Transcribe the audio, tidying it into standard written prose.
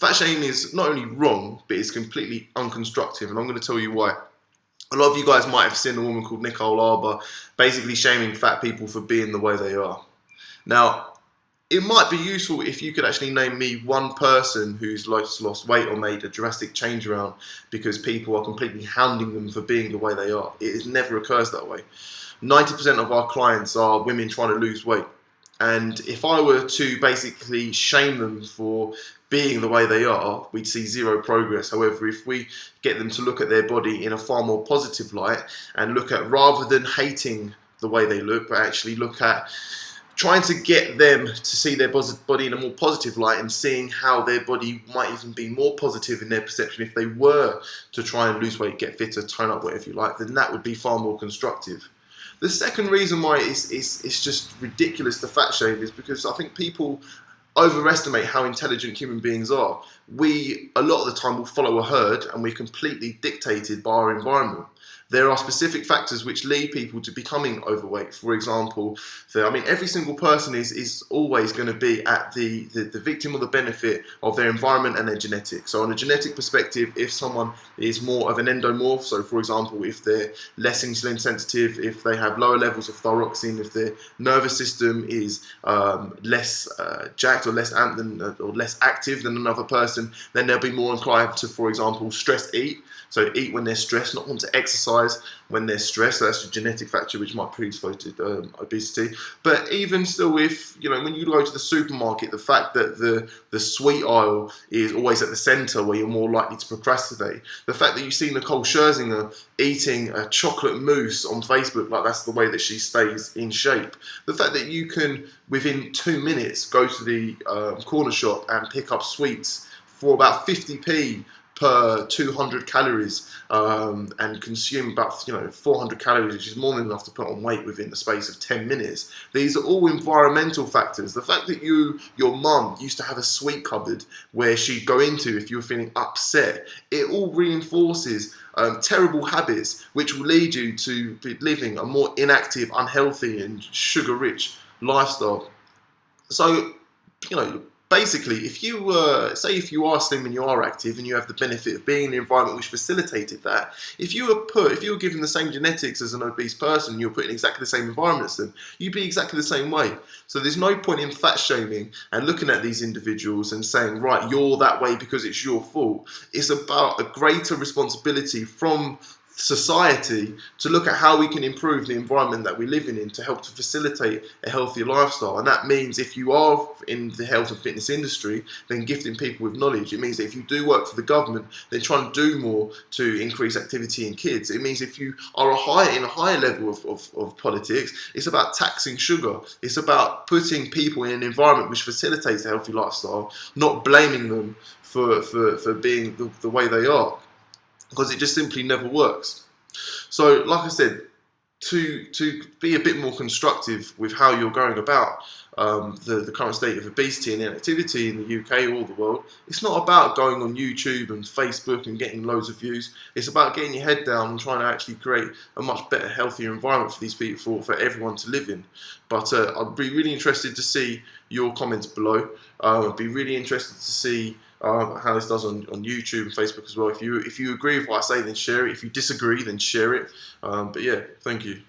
Fat shaming is not only wrong, but it's completely unconstructive, and I'm going to tell you why. A lot of you guys might have seen a woman called Nicole Arbour basically shaming fat people for being the way they are. Now, it might be useful if you could actually name me one person who's lost weight or made a drastic change around because people are completely hounding them for being the way they are. It never occurs that way. 90% of our clients are women trying to lose weight. And if I were to basically shame them for being the way they are, we'd see zero progress. However, if we get them to look at their body in a far more positive light and look at, rather than hating the way they look, but actually look at trying to get them to see their body in a more positive light and seeing how their body might even be more positive in their perception if they were to try and lose weight, get fitter, tone up, whatever you like, then that would be far more constructive. The second reason why it's just ridiculous to fat shame is because I think people overestimate how intelligent human beings are. We, a lot of the time, will follow a herd and we're completely dictated by our environment. There are specific factors which lead people to becoming overweight. For example, every single person is always going to be at the victim or the benefit of their environment and their genetics. So on a genetic perspective, if someone is more of an endomorph, so for example, if they're less insulin sensitive, if they have lower levels of thyroxine, if their nervous system is less jacked or less active than another person, then they'll be more inclined to, for example, stress eat. So eat when they're stressed, not want to exercise when they're stressed. So that's a genetic factor which might predispose to obesity. But even still, if when you go to the supermarket, the fact that the sweet aisle is always at the centre where you're more likely to procrastinate, the fact that you see Nicole Scherzinger eating a chocolate mousse on Facebook, like that's the way that she stays in shape, the fact that you can within 2 minutes go to the corner shop and pick up sweets for about 50p per 200 calories and consume about 400 calories, which is more than enough to put on weight within the space of 10 minutes. These are all environmental factors. The fact that your mum used to have a sweet cupboard where she'd go into if you were feeling upset, it all reinforces terrible habits which will lead you to be living a more inactive, unhealthy and sugar-rich lifestyle. So, basically, if you are slim and you are active and you have the benefit of being in an environment which facilitated that, if you were given the same genetics as an obese person, you were put in exactly the same environment as them, you'd be exactly the same way. So there's no point in fat shaming and looking at these individuals and saying, right, you're that way because it's your fault. It's about a greater responsibility from society to look at how we can improve the environment that we live in to help to facilitate a healthier lifestyle. And that means if you are in the health and fitness industry, then gifting people with knowledge. It means that if you do work for the government, then try and do more to increase activity in kids. It means if you are in a higher level of politics, it's about taxing sugar. It's about putting people in an environment which facilitates a healthy lifestyle, not blaming them for being the way they are, because it just simply never works. So, like I said, to be a bit more constructive with how you're going about the current state of obesity and inactivity in the UK or the world, it's not about going on YouTube and Facebook and getting loads of views. It's about getting your head down and trying to actually create a much better, healthier environment for these people, for everyone to live in. But I'd be really interested to see your comments below. I'd be really interested to see how this does on YouTube and Facebook as well. If you agree with what I say, then share it. If you disagree, then share it. But yeah, thank you.